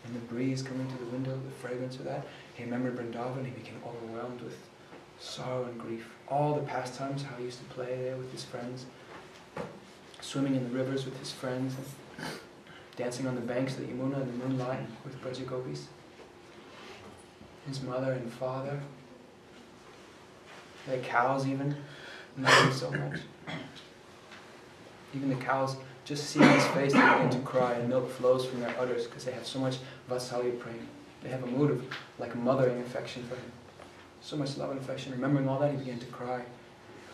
and the breeze coming to the window, the fragrance of that. He remembered Vrindavan, he became overwhelmed with sorrow and grief. All the pastimes, how he used to play there with his friends, swimming in the rivers with his friends, and dancing on the banks of the Yamuna in the moonlight with Braja Gopis. His mother and father, their cows even, loved him so much. Even the cows, just seeing his face, they begin to cry, and milk flows from their udders because they have so much Vatsalya prema. They have a mood of like a mothering affection for him. So much love and affection. Remembering all that, he began to cry.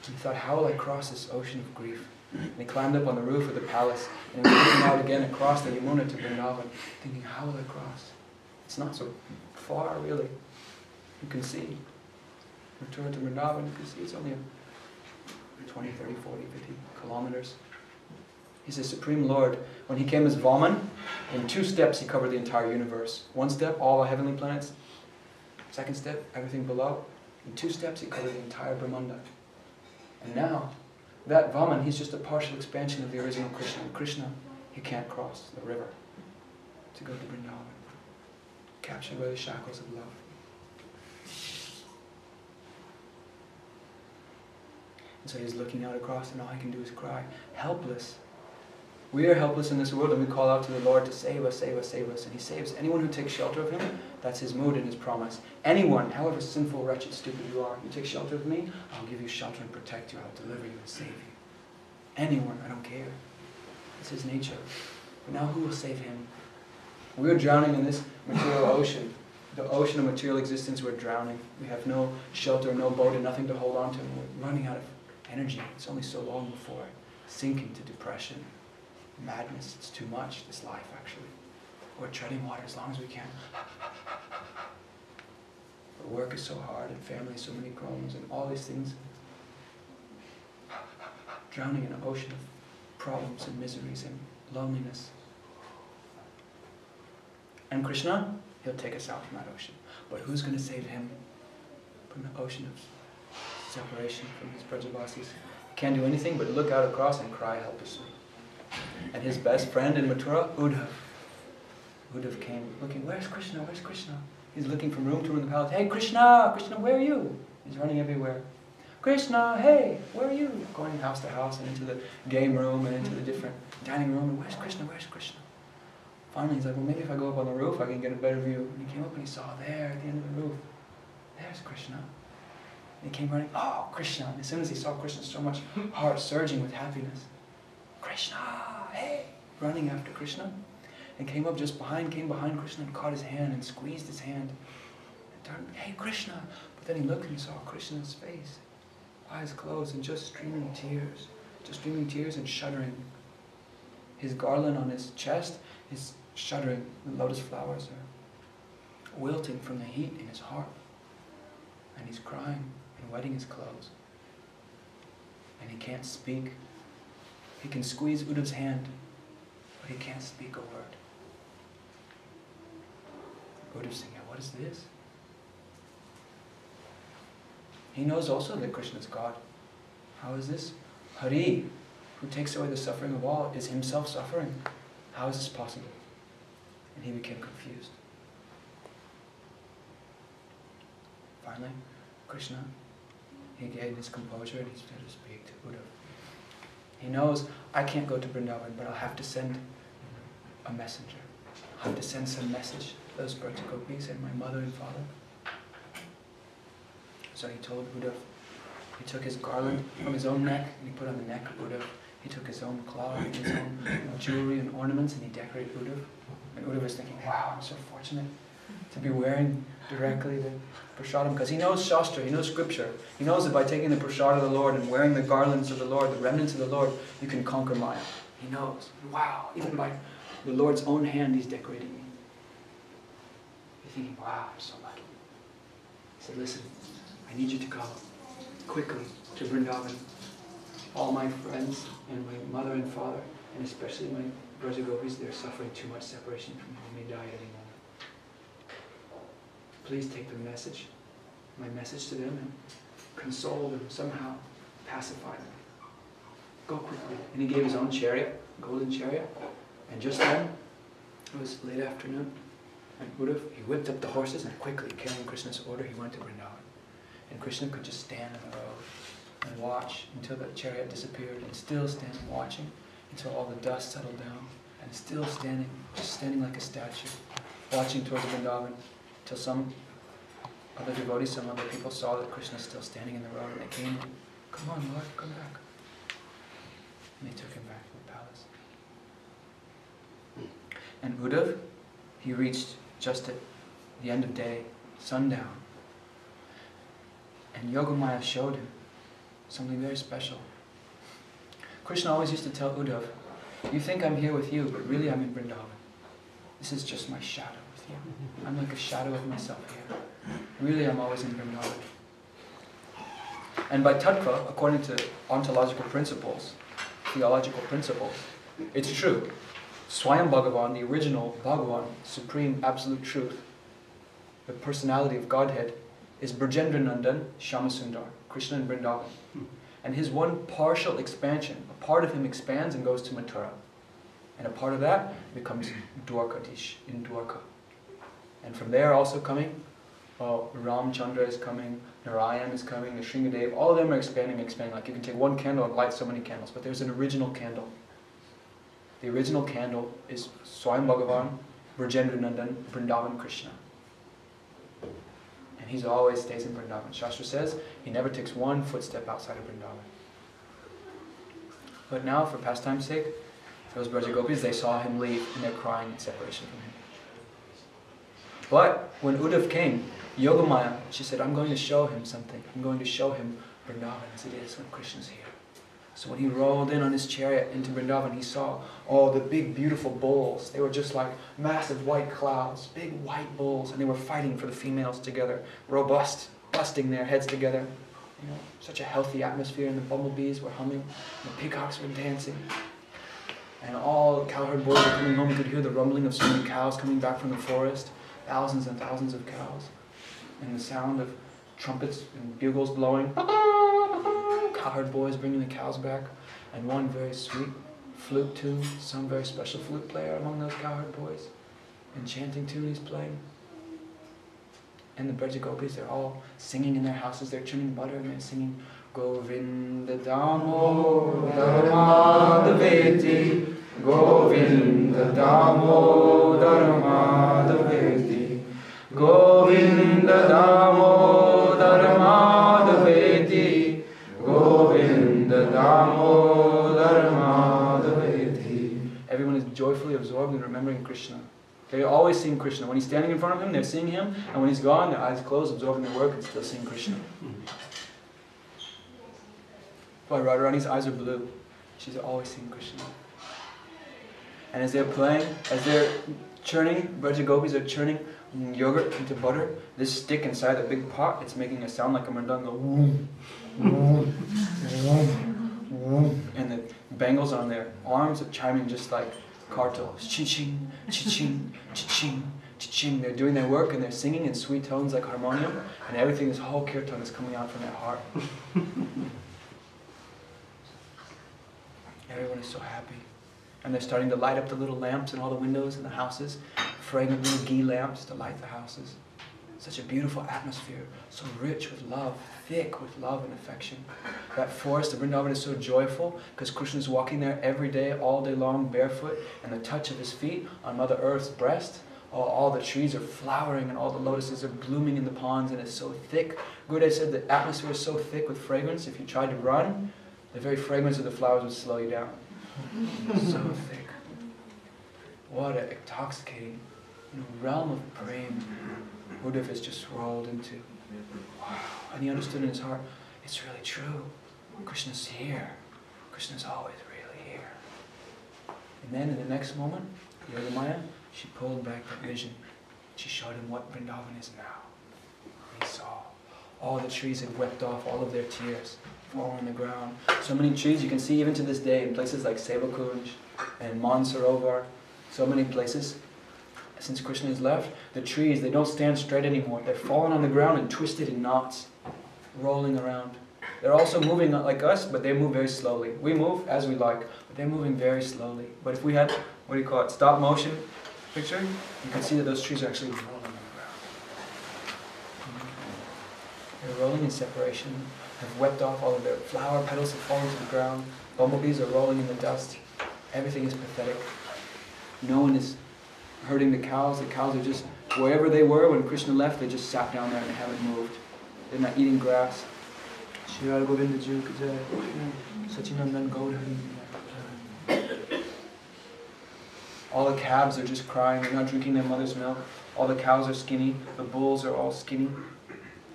He thought, how will I cross this ocean of grief? And he climbed up on the roof of the palace, and he was looking out again across the Yamuna to Vrindavan, thinking, how will I cross? It's not so far, really. You can see. Return to Vrindavan, you can see it's only 20, 30, 40, 50 kilometers. He's the Supreme Lord. When he came as Vaman, in 2 steps he covered the entire universe. 1 step, all the heavenly planets. 2nd step, everything below. In 2 steps he covered the entire Brahmanda. And now, that Vaman, he's just a partial expansion of the original Krishna. And Krishna, he can't cross the river to go to Vrindavan, captured by the shackles of love. And so he's looking out across, and all he can do is cry, helpless. We are helpless in this world, and we call out to the Lord to save us, save us, save us. And he saves anyone who takes shelter of him. That's his mood and his promise. Anyone, however sinful, wretched, stupid you are, you take shelter of me, I'll give you shelter and protect you. I'll deliver you and save you. Anyone, I don't care. It's his nature. But now who will save him? We're drowning in this material ocean. The ocean of material existence, we're drowning. We have no shelter, no boat, and nothing to hold on to. And we're running out of energy. It's only so long before sinking to depression. Madness, it's too much, this life actually. We're treading water as long as we can. But work is so hard, and family, so many problems, and all these things. Drowning in an ocean of problems and miseries and loneliness. And Krishna, he'll take us out from that ocean. But who's going to save him from the ocean of separation from his Brajavasis? He can't do anything but look out across and cry helplessly. And his best friend in Mathura, Uddhav. Uddhav came looking, where's Krishna, where's Krishna? He's looking from room to room in the palace. Hey Krishna, Krishna, where are you? He's running everywhere. Krishna, hey, where are you? Going house to house and into the game room and into the different dining room. And where's Krishna, where's Krishna? Finally he's like, well, maybe if I go up on the roof I can get a better view. And he came up and he saw there at the end of the roof, there's Krishna. And he came running, oh, Krishna. And as soon as he saw Krishna, so much heart surging with happiness. Krishna, hey! Running after Krishna. And came behind Krishna and caught his hand and squeezed his hand. And turned, hey Krishna! But then he looked and saw Krishna's face. Eyes closed and just streaming tears. Just streaming tears and shuddering. His garland on his chest is shuddering. The lotus flowers are wilting from the heat in his heart. And he's crying and wetting his clothes. And he can't speak. He can squeeze Uddhav's hand, but he can't speak a word. Uddhav's thinking, what is this? He knows also that Krishna is God. How is this? Hari, who takes away the suffering of all, is himself suffering. How is this possible? And he became confused. Finally, Krishna, he gained his composure and he started to speak to Uddhav. He knows, I can't go to Vrindavan, but I'll have to send a messenger. I'll have to send some message to those Braja Gopis and my mother and father. So he told Uddhav, he took his garland from his own neck and he put on the neck of Uddhav. He took his own cloth and his own jewelry and ornaments and he decorated Uddhav. And Uddhav was thinking, wow, I'm so fortunate to be wearing directly the prasadam, because he knows Shastra, he knows scripture. He knows that by taking the prasad of the Lord and wearing the garlands of the Lord, the remnants of the Lord, you can conquer Maya. He knows, wow, even by the Lord's own hand he's decorating me. You're thinking, wow, I'm so lucky. He said, listen, I need you to go quickly to Vrindavan. All my friends and my mother and father, and especially my Braja Gopis, they're suffering too much separation from me. They may die at any moment. Please take the message, my message to them, and console them somehow, pacify them. Go quickly. And he gave his own chariot, golden chariot, and just then, it was late afternoon, And Uddhav, he whipped up the horses and quickly, carrying Krishna's order, he went to Vrindavan. And Krishna could just stand in the road and watch until the chariot disappeared, and still stand watching until all the dust settled down, and still standing, just standing like a statue, watching towards Vrindavan, till some other devotees, some other people saw that Krishna was still standing in the road, and they came, "Come on, Lord, come back." And they took him back to the palace. And Uddhav, he reached just at the end of day, sundown. And Yogamaya showed him something very special. Krishna always used to tell Uddhav, "You think I'm here with you, but really I'm in Vrindavan. This is just my shadow with you. I'm like a shadow of myself here. Really, I'm always in Vrindavan." And by tattva, according to ontological principles, theological principles, it's true. Swayam Bhagavan, the original Bhagavan, supreme absolute truth, the personality of Godhead, is Brajendra Nandan Shyamasundar, Krishna in Vrindavan. And his one partial expansion, a part of him expands and goes to Mathura. And a part of that becomes Dwarkadish in Dwarka. And from there also coming, Ramchandra is coming, Narayan is coming, the Shringadev, all of them are expanding. Like you can take one candle and light so many candles, but there's an original candle. The original candle is Swayam Bhagavan, Brajendra Nandan, Vrindavan Krishna. And he always stays in Vrindavan. Shastra says he never takes one footstep outside of Vrindavan. But now, for pastime's sake, those Braja Gopis, they saw him leave and they're crying in separation from him. But when Uddhav came, Yogamaya, she said, "I'm going to show him something. I'm going to show him Vrindavan as it is when Krishna's here." So when he rolled in on his chariot into Vrindavan, he saw all the big, beautiful bulls. They were just like massive white clouds, big white bulls, and they were fighting for the females together, robust, busting their heads together. You know, such a healthy atmosphere, and the bumblebees were humming, and the peacocks were dancing. And all the cowherd boys were coming home. You could hear the rumbling of so many cows coming back from the forest, thousands and thousands of cows, and the sound of trumpets and bugles blowing. Cowherd boys bringing the cows back, and one very sweet flute tune, some very special flute player among those cowherd boys, enchanting tune he's playing. And the Braja Gopis, they're all singing in their houses, they're churning butter and they're singing Govinda Damo Dharmadaveti, Govinda Damo Dharmadaveti, Govinda Damo Dharmadaveti, Govinda Damo Dharmadaveti. Everyone is joyfully absorbed in remembering Krishna. They're always seeing Krishna. When he's standing in front of them, they're seeing him, and when he's gone, their eyes closed, absorbing their work, and still seeing Krishna. Why Radharani's eyes are blue. She's always seeing Krishna. And as they're playing, as they're churning, Braja Gopis are churning yogurt into butter. This stick inside a big pot, it's making a sound like a mridanga. And the bangles on their arms are chiming just like kartals. Chi-ching, chi-ching, chi-ching, chi-ching. They're doing their work and they're singing in sweet tones like harmonium, and everything, this whole kirtan is coming out from their heart. Everyone is so happy. And they're starting to light up the little lamps in all the windows in the houses, fragrant little ghee lamps to light the houses. Such a beautiful atmosphere, so rich with love, thick with love and affection. That forest of Vrindavan is so joyful because Krishna is walking there every day, all day long, barefoot, and the touch of his feet on Mother Earth's breast. All the trees are flowering and all the lotuses are blooming in the ponds, and it's so thick. Gurudev said the atmosphere is so thick with fragrance, if you tried to run, the very fragrance of the flowers would slow you down. So thick. What an intoxicating realm of prema Gurudev has just rolled into. Wow. And he understood in his heart, it's really true. Krishna's here. Krishna's always really here. And then in the next moment, Yogamaya, she pulled back that vision. She showed him what Vrindavan is now. And he saw all the trees had wept off all of their tears, fallen on the ground. So many trees you can see even to this day in places like Sevakunj and Mansarovar, so many places. Since Krishna has left, the trees, they don't stand straight anymore. They're fallen on the ground and twisted in knots, rolling around. They're also moving not like us, but they move very slowly. We move as we like, but they're moving very slowly. But if we had, stop motion picture, you can see that those trees are actually rolling on the ground. They're rolling in separation, have wept off all of their flower petals have fallen to the ground, bumblebees are rolling in the dust. Everything is pathetic. No one is hurting the cows. The cows are just, wherever they were when Krishna left, they just sat down there and they haven't moved. They're not eating grass. Shri Radha Govinda Ji ki jai. Sachinandan Gaur Hari. All the calves are just crying. They're not drinking their mother's milk. All the cows are skinny. The bulls are all skinny.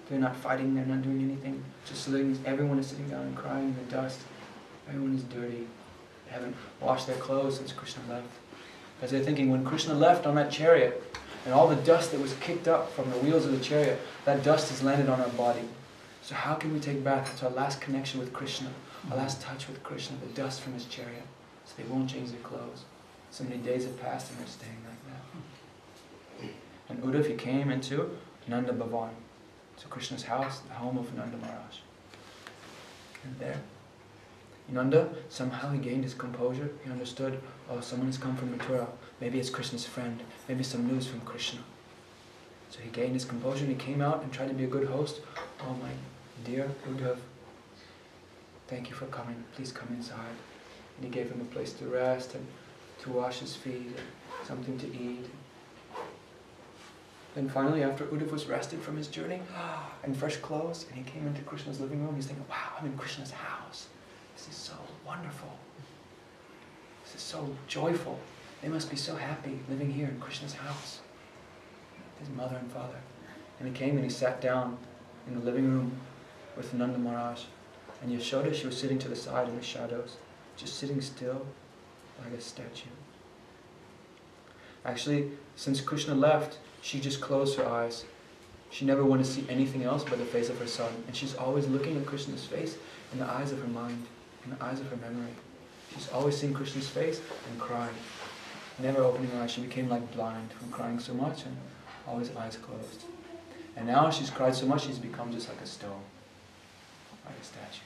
They're not fighting. They're not doing anything. Just sitting. Everyone is sitting down and crying in the dust. Everyone is dirty. They haven't washed their clothes since Krishna left. Because they're thinking, when Krishna left on that chariot, and all the dust that was kicked up from the wheels of the chariot, that dust has landed on our body. So how can we take back? It's our last connection with Krishna, our last touch with Krishna, the dust from his chariot. So they won't change their clothes. So many days have passed and they're staying like that. And Uddhav, he came into Nanda Bhavan, so Krishna's house, the home of Nanda Maharaj. And there, Nanda, somehow he gained his composure. He understood, oh, someone has come from Mathura. Maybe it's Krishna's friend. Maybe some news from Krishna. So he gained his composure and he came out and tried to be a good host. Oh, my dear Uddhav, thank you for coming. Please come inside. And he gave him a place to rest and to wash his feet and something to eat. Then finally, after Uddhav was rested from his journey and fresh clothes, and he came into Krishna's living room, he's thinking, wow, I'm in Krishna's house. This is so wonderful. This is so joyful. They must be so happy living here in Krishna's house. His mother and father. And he came and he sat down in the living room with Nanda Maharaj. And Yashoda, she was sitting to the side in the shadows, just sitting still like a statue. Actually, since Krishna left, she just closed her eyes. She never wanted to see anything else but the face of her son. And she's always looking at Krishna's face in the eyes of her mind, in the eyes of her memory. She's always seeing Krishna's face and crying. Never opening her eyes. She became like blind from crying so much and always eyes closed. And now she's cried so much she's become just like a stone, like a statue.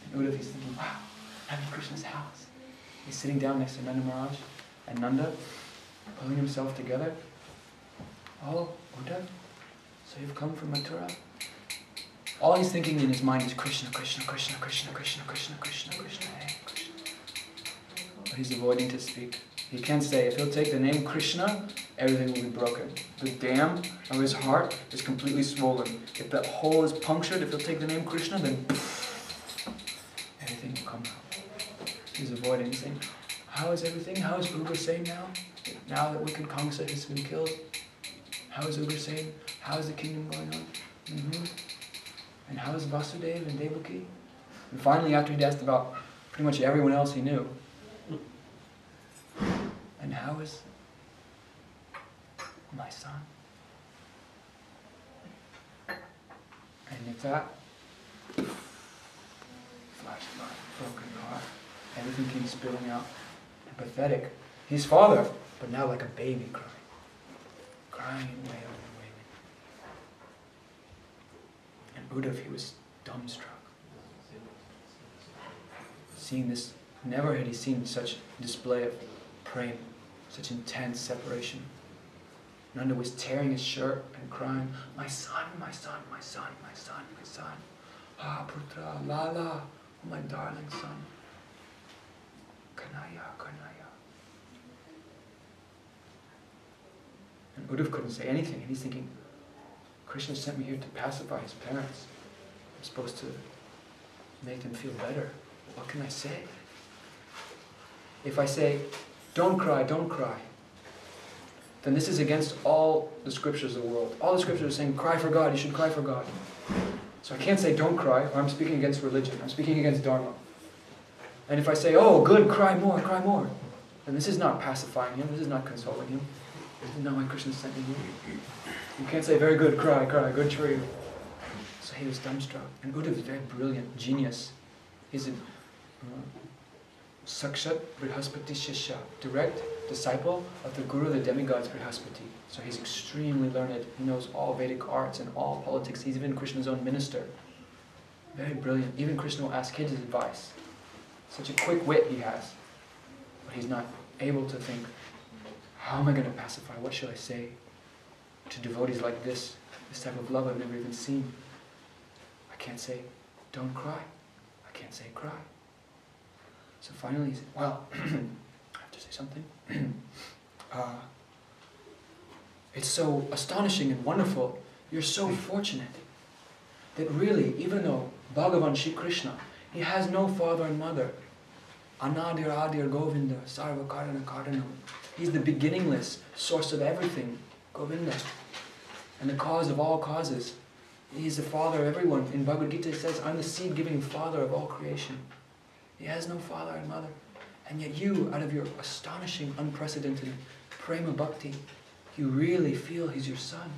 And Uddhav, he's thinking, wow, I'm in Krishna's house. He's sitting down next to Nanda Maharaj and Nanda, pulling himself together. Oh, Uddhav, so you've come from Mathura? All he's thinking in his mind is Krishna, Krishna, Krishna, Krishna, Krishna, Krishna, Krishna, Krishna, hey, Krishna. But he's avoiding to speak. He can't say, if he'll take the name Krishna, everything will be broken. The dam of his heart is completely swollen. If that hole is punctured, if he'll take the name Krishna, then everything will come out. He's avoiding, saying, how is everything? How is Ugrasen now? Now that Wicked Kamsa has been killed? How is Ugrasen? How is the kingdom going on? And how is Vasudeva and Devaki? And finally, after he'd asked about pretty much everyone else he knew, and how is my son? And if that flashlight, broken heart, everything keeps spilling out, and pathetic. He's father, but now like a baby crying. Crying and wailing and wailing. And Uddhav, he was dumbstruck. Seeing this, never had he seen such display of prema, such intense separation. Nanda was tearing his shirt and crying, my son, my son, my son, my son, my son. Ah, Putra, Lala, oh my darling son. Kanaya, Kanaya. And Uddhav couldn't say anything, and he's thinking, Krishna sent me here to pacify his parents. I'm supposed to make them feel better. What can I say? If I say, don't cry, then this is against all the scriptures of the world. All the scriptures are saying, cry for God, you should cry for God. So I can't say don't cry, or I'm speaking against religion, I'm speaking against Dharma. And if I say, oh, good, cry more, then this is not pacifying him, this is not consoling him. This is not why Krishna sent me here. You can't say, very good, cry, good for you. So he was dumbstruck. And Uddhav is very brilliant, genius. He's a Sakshat Brihaspati Shishya, direct disciple of the Guru, the demigods Brihaspati. So he's extremely learned. He knows all Vedic arts and all politics. He's even Krishna's own minister. Very brilliant. Even Krishna will ask his advice. Such a quick wit he has. But he's not able to think how am I going to pacify? What shall I say to devotees like this type of love I've never even seen? I can't say, don't cry. I can't say, cry. So finally he said, well, I have to say something. It's so astonishing and wonderful. You're so fortunate that really, even though Bhagavan Shri Krishna, he has no father and mother. Anadir Adir Govinda, Sarva Karana Karanam. He's the beginningless source of everything, Govinda. And the cause of all causes. He's the father of everyone. In Bhagavad Gita it says, I'm the seed-giving father of all creation. He has no father and mother. And yet you, out of your astonishing, unprecedented prema bhakti, you really feel he's your son.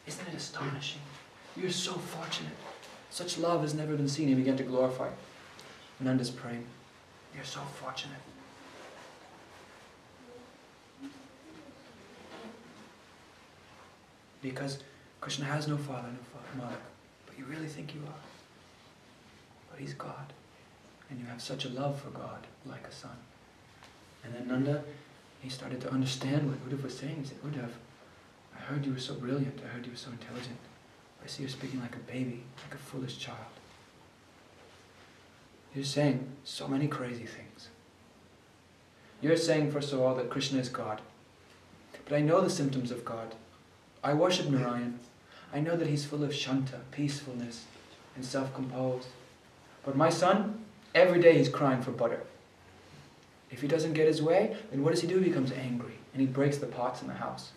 Isn't it astonishing? You're so fortunate. Such love has never been seen. He began to glorify Nanda's prema. You're so fortunate. Because Krishna has no father, no mother. But you really think you are. But he's God. And you have such a love for God, like a son. And then Nanda, he started to understand what Uddhav was saying. He said, Uddhav, I heard you were so brilliant. I heard you were so intelligent. I see you're speaking like a baby, like a foolish child. You're saying so many crazy things. You're saying, first of all, that Krishna is God. But I know the symptoms of God. I worship Narayan. I know that he's full of shanta, peacefulness, and self-composed. But my son, every day he's crying for butter. If he doesn't get his way, then what does he do? He becomes angry, and he breaks the pots in the house.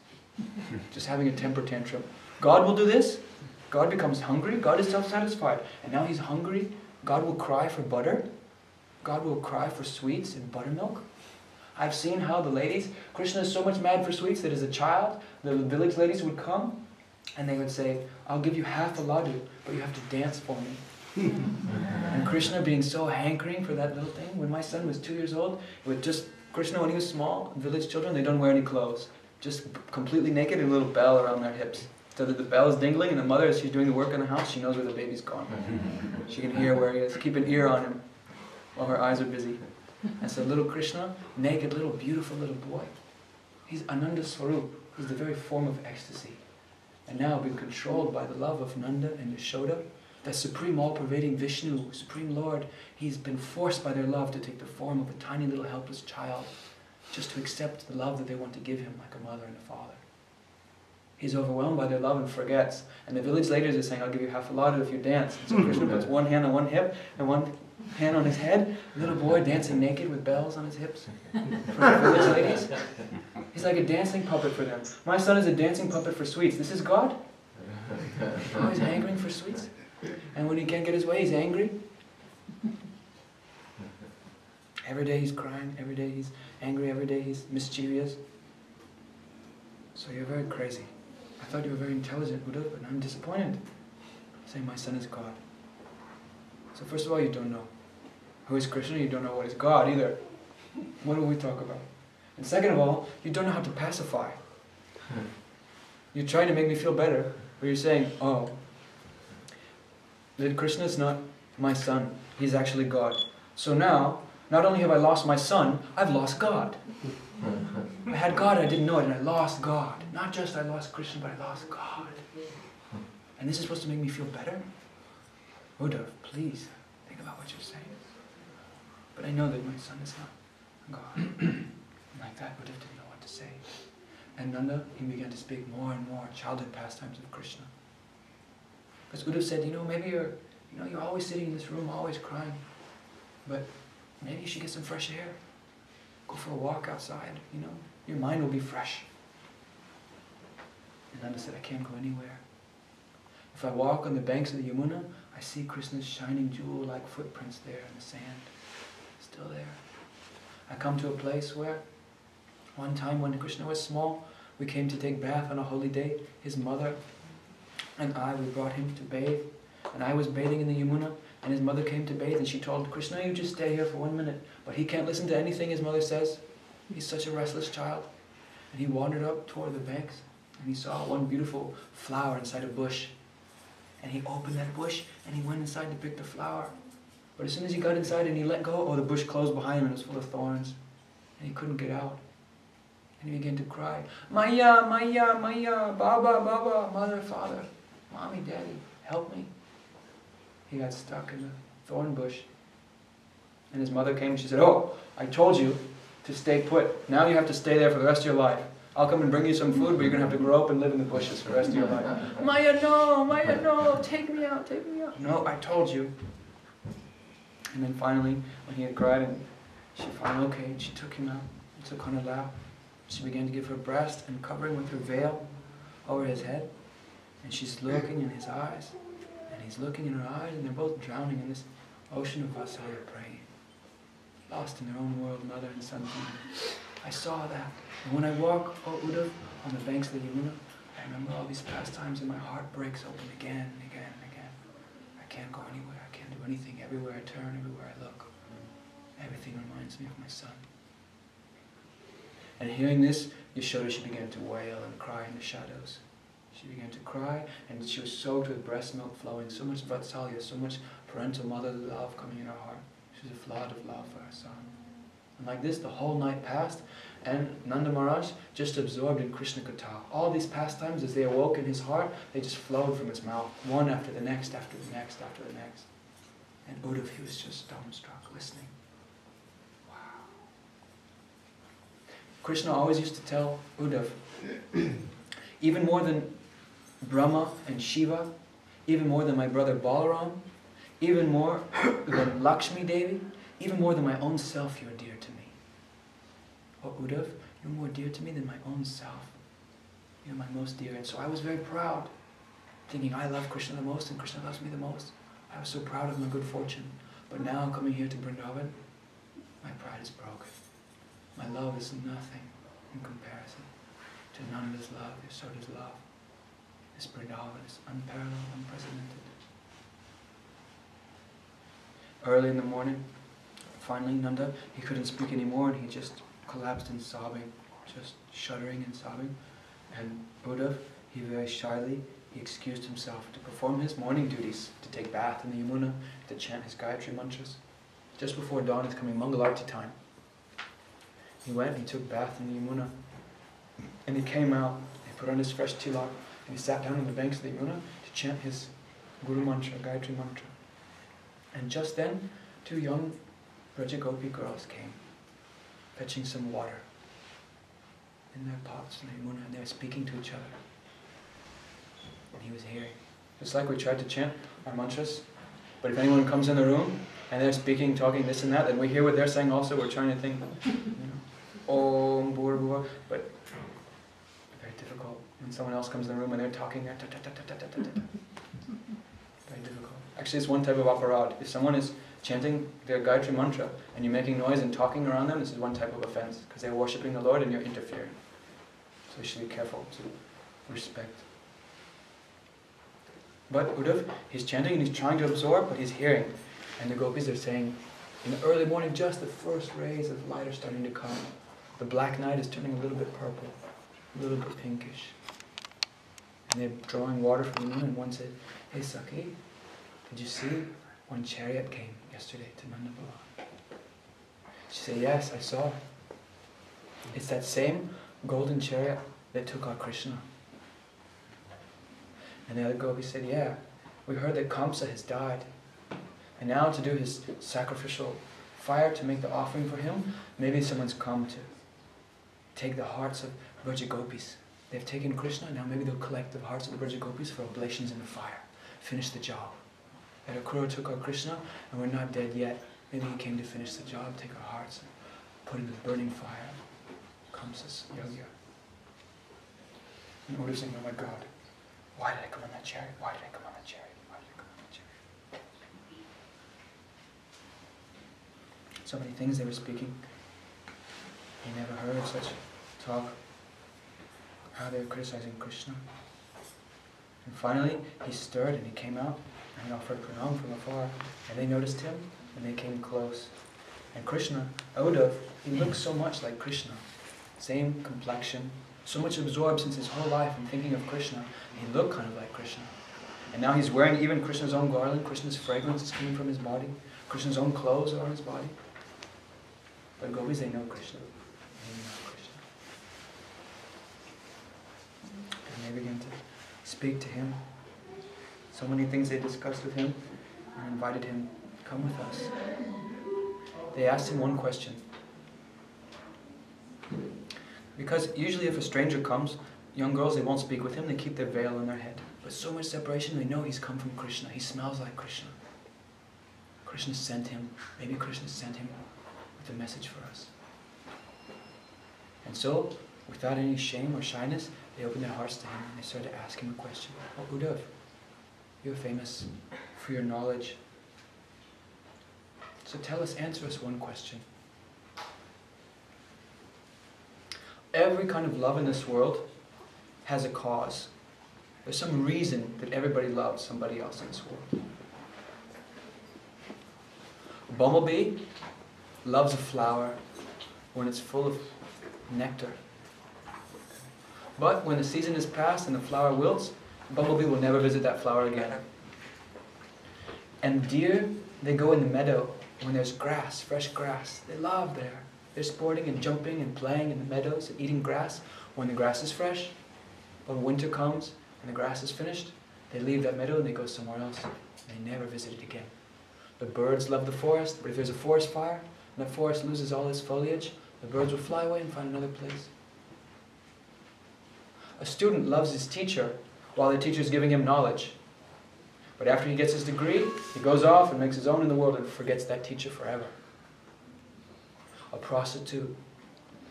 Just having a temper tantrum. God will do this. God becomes hungry. God is self-satisfied. And now he's hungry. God will cry for butter. God will cry for sweets and buttermilk. I've seen how the ladies, Krishna is so much mad for sweets that as a child, the village ladies would come and they would say, I'll give you half a laddu, but you have to dance for me. And Krishna being so hankering for that little thing, when my son was 2 years old, with just Krishna when he was small, village children, they don't wear any clothes. Just completely naked and a little bell around their hips. So that the bell is dingling and the mother, as she's doing the work in the house, she knows where the baby's gone. She can hear where he is. Keep an ear on him while her eyes are busy. And so little Krishna, naked little beautiful little boy, he's Ananda Swarup, he's the very form of ecstasy. And now being controlled by the love of Nanda and Yashoda, that supreme all-pervading Vishnu, Supreme Lord, he's been forced by their love to take the form of a tiny little helpless child, just to accept the love that they want to give him like a mother and a father. He's overwhelmed by their love and forgets. And the village ladies are saying, I'll give you half a laddu if you dance. And so Krishna puts one hand on one hip and one hand on his head. A little boy dancing naked with bells on his hips. For the village ladies. He's like a dancing puppet for them. My son is a dancing puppet for sweets. This is God? Oh, he's hankering for sweets? And when he can't get his way, he's angry? Every day he's crying. Every day he's angry. Every day he's mischievous. So you're very crazy. I thought you were very intelligent, Uddhav, but I'm disappointed. Saying my son is God. So first of all, you don't know who is Krishna, you don't know what is God either. What do we talk about? And second of all, you don't know how to pacify. You're trying to make me feel better, but you're saying, oh, that Krishna is not my son, he's actually God. So now, not only have I lost my son, I've lost God. I had God, I didn't know it, and I lost God. Not just I lost Krishna, but I lost God. And this is supposed to make me feel better? Uddhav, please, think about what you're saying. But I know that my son is not God. And like that, Uddhav didn't know what to say. And Nanda, he began to speak more and more childhood pastimes of Krishna. Because Uddhav said, maybe you're always sitting in this room, always crying. But maybe you should get some fresh air. Go for a walk outside, your mind will be fresh. And Nanda said, I can't go anywhere. If I walk on the banks of the Yamuna, I see Krishna's shining jewel-like footprints there in the sand. Still there. I come to a place where, one time when Krishna was small, we came to take bath on a holy day. His mother and we brought him to bathe. And I was bathing in the Yamuna, and his mother came to bathe, and she told Krishna, you just stay here for 1 minute. But he can't listen to anything his mother says. He's such a restless child. And he wandered up toward the banks, and he saw one beautiful flower inside a bush. And he opened that bush, and he went inside to pick the flower. But as soon as he got inside and he let go, the bush closed behind him, and it was full of thorns. And he couldn't get out. And he began to cry, Maya, Maya, Maya, Baba, Baba, mother, father, mommy, daddy, help me. He got stuck in the thorn bush. And his mother came and she said, oh, I told you to stay put. Now you have to stay there for the rest of your life. I'll come and bring you some food, but you're going to have to grow up and live in the bushes for the rest of your life. Maya, no, take me out, take me out. No, I told you. And then finally, when he had cried, and she finally okayed, she took him out and took on her lap. She began to give her breast and covering with her veil over his head. And she's looking in his eyes, and he's looking in her eyes, and they're both drowning in this ocean of Vatsalya praying. Lost in their own world, mother and son. I saw that. And when I walk, oh Uddhav, on the banks of the Yamuna, I remember all these pastimes and my heart breaks open again and again and again. I can't go anywhere, I can't do anything. Everywhere I turn, everywhere I look, everything reminds me of my son. And hearing this, Yashoda, she began to wail and cry in the shadows. She began to cry, and she was soaked with breast milk flowing, so much vatsalya, so much parental motherly love coming in her heart. She was a flood of love for her son. And like this, the whole night passed, and Nanda Maharaj just absorbed in Krishna Katha. All these pastimes, as they awoke in his heart, they just flowed from his mouth, one after the next, after the next, after the next. And Uddhav, he was just dumbstruck, listening. Wow. Krishna always used to tell Uddhav, even more than Brahma and Shiva, even more than my brother Balaram, even more than Lakshmi Devi, even more than my own self, you are dear to me. Oh Uddhav, you're more dear to me than my own self. You're my most dear. And so I was very proud, thinking I love Krishna the most and Krishna loves me the most. I was so proud of my good fortune. But now coming here to Vrindavan, my pride is broken. My love is nothing in comparison to Nanda's love, Yashoda's love. This Vrindavan is unparalleled, unprecedented. Early in the morning, finally Nanda, he couldn't speak anymore and he just collapsed in sobbing, just shuddering and sobbing. And Uddhav, he very shyly, he excused himself to perform his morning duties, to take bath in the Yamuna, to chant his Gayatri mantras. Just before dawn, it's coming Mangalarti time. He went and he took bath in the Yamuna. And he came out, he put on his fresh tilak, and he sat down on the banks of the Yamuna to chant his Guru mantra, Gayatri mantra. And just then, two young Brajagopi girls came, fetching some water in their pots in the Yamuna, and they were speaking to each other. And he was hearing. It's like we tried to chant our mantras, but if anyone comes in the room and they're speaking, talking this and that, then we hear what they're saying also. We're trying to think, Om Bhurabhuva, but very difficult. When someone else comes in the room and they're talking, they're very difficult. Actually, it's one type of aparad. If someone is chanting their Gayatri mantra and you're making noise and talking around them, this is one type of offense, because they're worshipping the Lord and you're interfering. So you should be careful to respect. But Uddhav, he's chanting and he's trying to absorb, but he's hearing. And the gopis are saying, in the early morning, just the first rays of light are starting to come. The black night is turning a little bit purple, a little bit pinkish. And they're drawing water from the moon, and one said, hey Sakhi, did you see one chariot came yesterday to Nanda Baba? She said, yes, I saw it. It's that same golden chariot that took our Krishna. And the other gopis said, yeah, we heard that Kamsa has died. And now to do his sacrificial fire, to make the offering for him, maybe someone's come to take the hearts of Brajagopis. They've taken Krishna, now maybe they'll collect the hearts of the Brajagopis for oblations in the fire. Finish the job. That Akrura took our Krishna, and we're not dead yet. Maybe he came to finish the job, take our hearts, and put in the burning fire. Kamsa's yogya. And Uddhav saying, oh my God, why did I come on that chariot? Why did I come on that chariot? Why did I come on that chariot? So many things they were speaking. He never heard of such talk. How they were criticizing Krishna. And finally, he stirred and he came out and he offered pranam from afar. And they noticed him and they came close. And Krishna, Uddhav, he looked so much like Krishna. Same complexion. So much absorbed since his whole life in thinking of Krishna. He looked kind of like Krishna. And now he's wearing even Krishna's own garland. Krishna's fragrance is coming from his body. Krishna's own clothes are on his body. But gopis, they know Krishna. They know Krishna. speak to him. So many things they discussed with him and invited him, come with us. They asked him one question. Because usually if a stranger comes, young girls, they won't speak with him, they keep their veil on their head. But so much separation, they know he's come from Krishna. He smells like Krishna. Krishna sent him. Maybe Krishna sent him with a message for us. And so, without any shame or shyness, they opened their hearts to him and they started to ask him a question. Oh, Uddhav, you're famous for your knowledge. So tell us, answer us one question. Every kind of love in this world has a cause. There's some reason that everybody loves somebody else in this world. A bumblebee loves a flower when it's full of nectar. But when the season is past and the flower wilts, the bumblebee will never visit that flower again. And deer, they go in the meadow when there's grass, fresh grass. They love there. They're sporting and jumping and playing in the meadows and eating grass when the grass is fresh. But when winter comes and the grass is finished, they leave that meadow and they go somewhere else. They never visit it again. The birds love the forest, but if there's a forest fire and the forest loses all its foliage, the birds will fly away and find another place. A student loves his teacher while the teacher is giving him knowledge. But after he gets his degree, he goes off and makes his own in the world and forgets that teacher forever. A prostitute,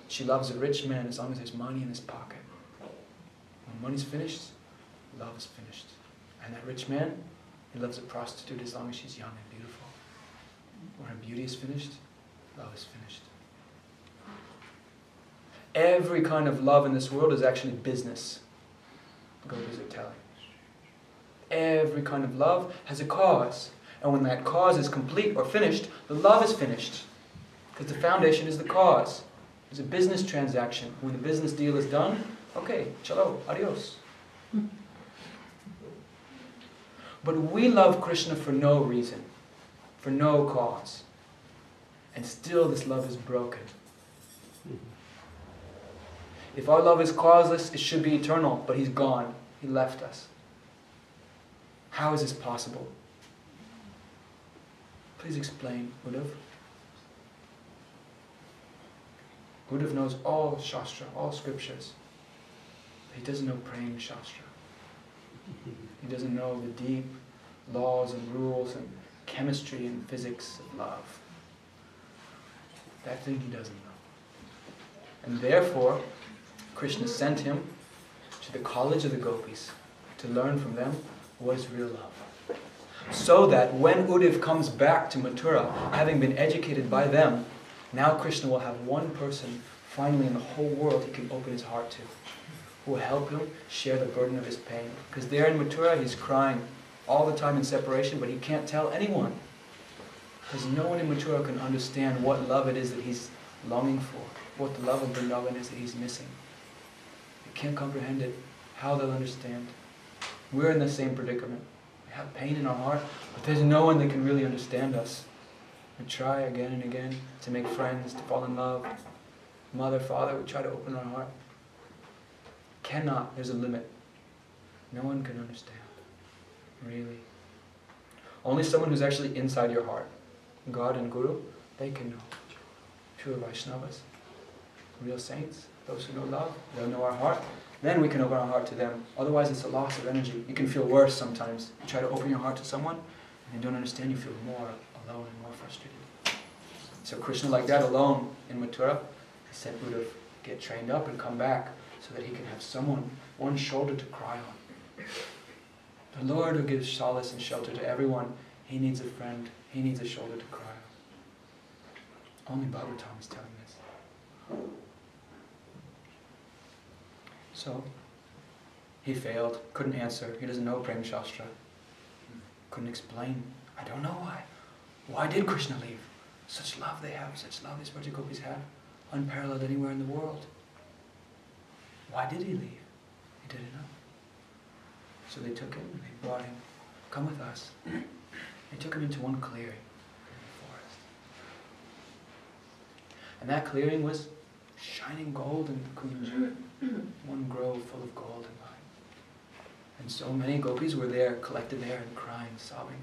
she loves a rich man as long as there's money in his pocket. When money's finished, love is finished. And that rich man, he loves a prostitute as long as she's young and beautiful. When her beauty is finished, love is finished. Every kind of love in this world is actually business. Go visit Telly. Every kind of love has a cause. And when that cause is complete or finished, the love is finished. Because the foundation is the cause. It's a business transaction. When the business deal is done, okay, chalo, adios. But we love Krishna for no reason, for no cause. And still this love is broken. If our love is causeless, it should be eternal, but he's gone. He left us. How is this possible? Please explain, Uddhav. Uddhav knows all Shastra, all scriptures. But he doesn't know Prem Shastra. He doesn't know the deep laws and rules and chemistry and physics of love. That thing he doesn't know. And therefore, Krishna sent him to the college of the gopis to learn from them what is real love. So that when Uddhav comes back to Mathura, having been educated by them, now Krishna will have one person finally in the whole world he can open his heart to, who will help him share the burden of his pain. Because there in Mathura he's crying all the time in separation, but he can't tell anyone. Because no one in Mathura can understand what love it is that he's longing for, what the love of Vrindavan is that he's missing. They can't comprehend it, how they'll understand. We're in the same predicament. We have pain in our heart, but there's no one that can really understand us. We try again and again to make friends, to fall in love. Mother, father, we try to open our heart. Cannot, there's a limit. No one can understand, really. Only someone who's actually inside your heart, God and Guru, they can know. Pure Vaishnavas, real saints, those who know love, they'll know our heart. Then we can open our heart to them. Otherwise it's a loss of energy. You can feel worse sometimes. You try to open your heart to someone, and they don't understand, you feel more alone and more frustrated. So Krishna, like that, alone in Mathura, he sent Uddhav get trained up and come back so that he can have someone, one shoulder to cry on. The Lord who gives solace and shelter to everyone, he needs a friend, he needs a shoulder to cry on. Only Bhagavatam is telling this. So, he failed, couldn't answer, he doesn't know Prem Shastra, couldn't explain. I don't know why. Why did Krishna leave? Such love they have, such love these Braja Gopis have, unparalleled anywhere in the world. Why did he leave? He didn't know. So they took him and they brought him, come with us. They took him into one clearing in the forest. And that clearing was shining gold and kunja, one grove full of gold and vine. And so many gopis were there, collected there and crying, sobbing.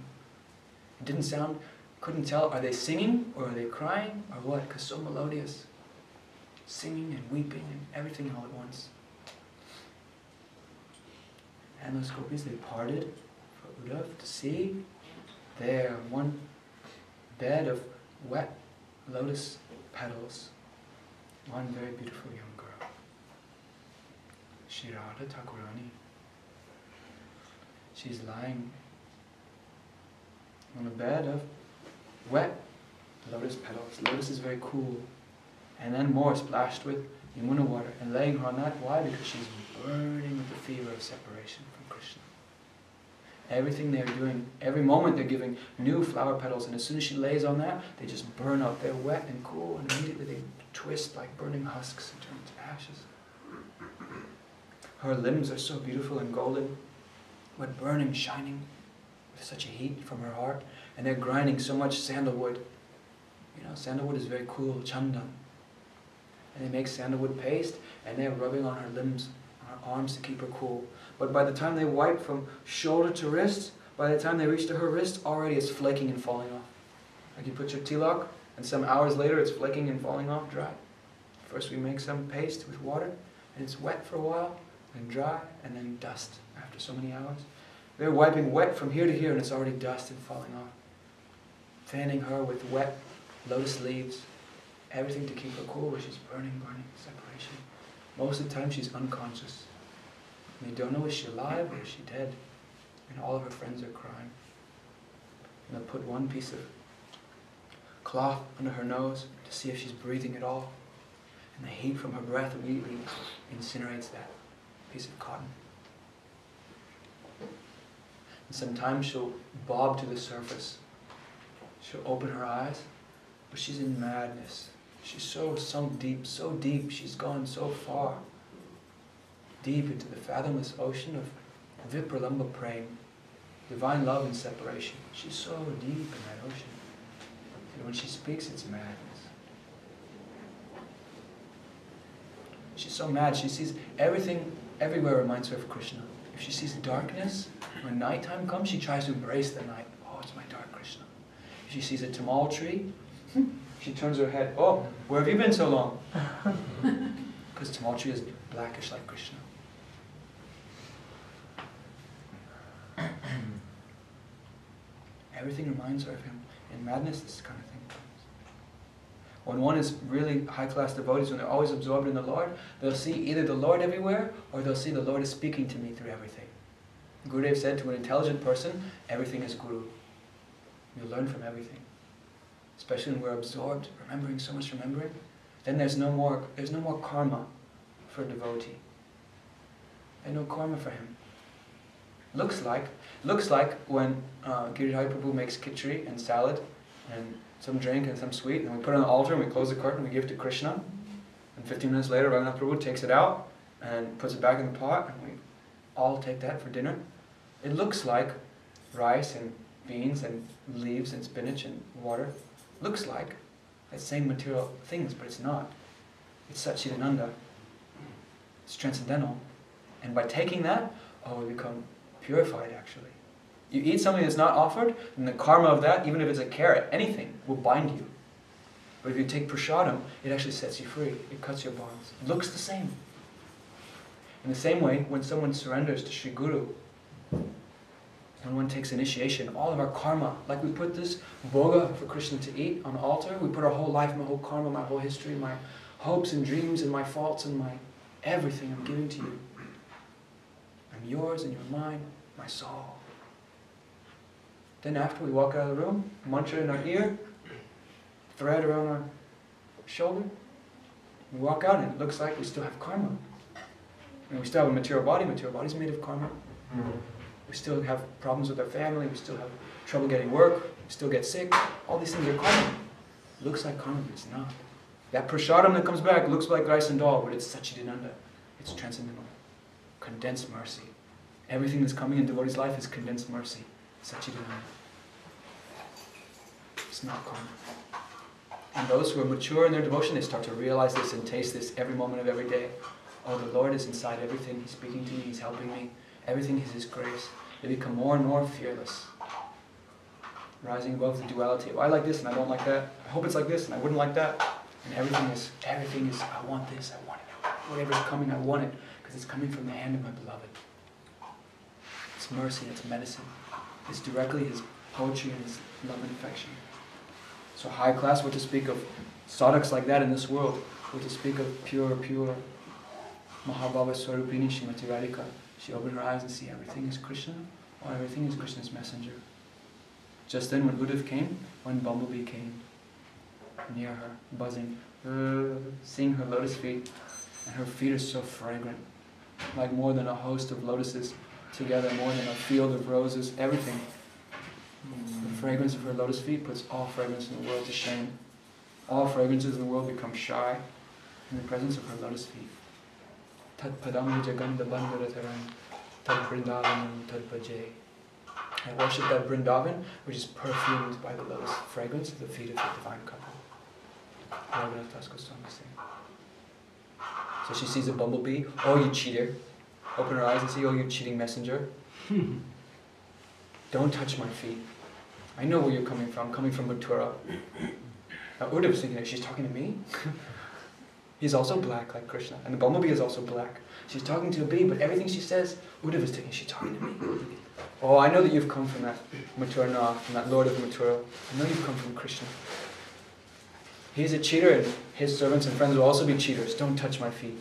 It didn't sound, couldn't tell, are they singing or are they crying or what? Because so melodious. Singing and weeping and everything all at once. And those gopis, they parted for Uddhav to see there one bed of wet lotus petals. One very beautiful young girl. Shri Radha Thakurani. She's lying on a bed of wet lotus petals. Lotus is very cool. And then more splashed with Yamuna water. And laying her on that. Why? Because she's burning with the fever of separation from Krishna. Everything they're doing, every moment they're giving new flower petals. And as soon as she lays on that, they just burn up. They're wet and cool. And immediately they twist like burning husks and turn to ashes. Her limbs are so beautiful and golden. But burning, shining with such a heat from her heart. And they're grinding so much sandalwood. You know, sandalwood is very cool, chandan. And they make sandalwood paste, and they're rubbing on her limbs, on her arms to keep her cool. But by the time they wipe from shoulder to wrist, by the time they reach to her wrist, already it's flaking and falling off. Like you put your tilak, and some hours later it's flaking and falling off dry. First we make some paste with water, and it's wet for a while, then dry, and then dust after so many hours. They're wiping wet from here to here, and it's already dust and falling off. Fanning her with wet lotus leaves, everything to keep her cool, but she's burning, separation. Most of the time she's unconscious. And they don't know, is she alive or is she dead? And all of her friends are crying. And they'll put one piece of cloth under her nose to see if she's breathing at all. And the heat from her breath immediately incinerates that piece of cotton. And sometimes she'll bob to the surface. She'll open her eyes, but she's in madness. She's so sunk deep, she's gone so far. Deep into the fathomless ocean of Vipralamba Prem, divine love and separation. She's so deep in that ocean. And when she speaks, it's madness. She's so mad, she sees everything, everywhere reminds her of Krishna. If she sees darkness, when nighttime comes, she tries to embrace the night. Oh, it's my dark Krishna. If she sees a tamal tree, she turns her head, oh, where have you been so long? Because tamal tree is blackish like Krishna. Everything reminds her of him. In madness, this kind of thing comes. When one is really high-class devotees, when they're always absorbed in the Lord, they'll see either the Lord everywhere, or they'll see the Lord is speaking to me through everything. Gurudev said to an intelligent person, everything is Guru. You learn from everything. Especially when we're absorbed, remembering so much remembering, then there's no more karma for a devotee. There's no karma for him. Looks like when Giridhari Prabhu makes khichdi and salad and some drink and some sweet, and we put it on the altar and we close the curtain and we give it to Krishna. And 15 minutes later, Raghunath Prabhu takes it out and puts it back in the pot, and we all take that for dinner. It looks like rice and beans and leaves and spinach and water. Looks like the same material things, but it's not. It's Satchidananda. It's transcendental. And by taking that, we become purified actually. You eat something that's not offered, and the karma of that, even if it's a carrot, anything, will bind you. But if you take prasadam, it actually sets you free. It cuts your bonds. It looks the same. In the same way, when someone surrenders to Sri Guru, when one takes initiation, all of our karma, like we put this bhoga for Krishna to eat on the altar, we put our whole life, my whole karma, my whole history, my hopes and dreams and my faults and my everything I'm giving to you. I'm yours and you're mine, my soul. Then after we walk out of the room, mantra in our ear, thread around our shoulder, we walk out and it looks like we still have karma. And we still have a material body. Material body's made of karma. We still have problems with our family. We still have trouble getting work. We still get sick. All these things are karma. It looks like karma, but it's not. That prasadam that comes back looks like rice and dal, but it's Satchidananda. It's transcendental. Condensed mercy. Everything that's coming in devotee's life is condensed mercy. Satchidananda. It's not karma. And those who are mature in their devotion, they start to realize this and taste this every moment of every day. Oh, the Lord is inside everything. He's speaking to me. He's helping me. Everything is His grace. They become more and more fearless. Rising above the duality of I like this and I don't like that. I hope it's like this and I wouldn't like that. And everything is, I want this, I want it. Whatever's coming, I want it. Because it's coming from the hand of my beloved. It's mercy, it's medicine. It's directly His poetry and His love and affection. So high class, we're to speak of sadhaks like that in this world. We're to speak of pure Mahabhava Swarupini Srimati Radhika. She opened her eyes and see everything is Krishna, or everything is Krishna's messenger. Just then when Uddhav came, one bumblebee came near her, buzzing, seeing her lotus feet, and her feet are so fragrant, like more than a host of lotuses together, more than a field of roses, everything. The fragrance of her lotus feet puts all fragrance in the world to shame. All fragrances in the world become shy in the presence of her lotus feet. Tat padam jaganda bandharataram, tad brindavanam tad bhaje. I worship that Vrindavan, which is perfumed by the lotus fragrance of the feet of the divine couple. Raghunath Das Goswami saying. So she sees a bumblebee. Oh, you cheater. Open her eyes and see, oh, you cheating messenger. Don't touch my feet. I know where you're coming from Mathura. Now Uddhav's thinking, she's talking to me? He's also black like Krishna. And the bumblebee is also black. She's talking to a bee, but everything she says, Uddhav is thinking, she's talking to me. Oh, I know that you've come from that Mathura, from that Lord of Mathura. I know you've come from Krishna. He's a cheater and his servants and friends will also be cheaters. Don't touch my feet.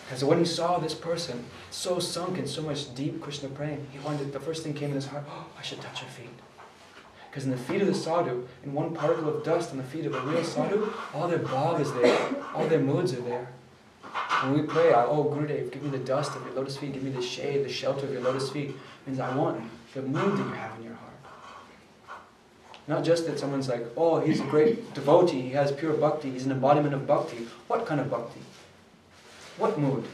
And so when he saw this person so sunk in so much deep Krishna praying, he wanted, the first thing came in his heart, oh, I should touch her feet. Because in the feet of the sadhu, in one particle of dust on the feet of a real sadhu, all their bhav is there, all their moods are there. When we pray, oh Gurudev, give me the dust of your lotus feet, give me the shade, the shelter of your lotus feet, it means I want the mood that you have in your heart. Not just that someone's like, oh, he's a great devotee, he has pure bhakti, he's an embodiment of bhakti. What kind of bhakti? What mood?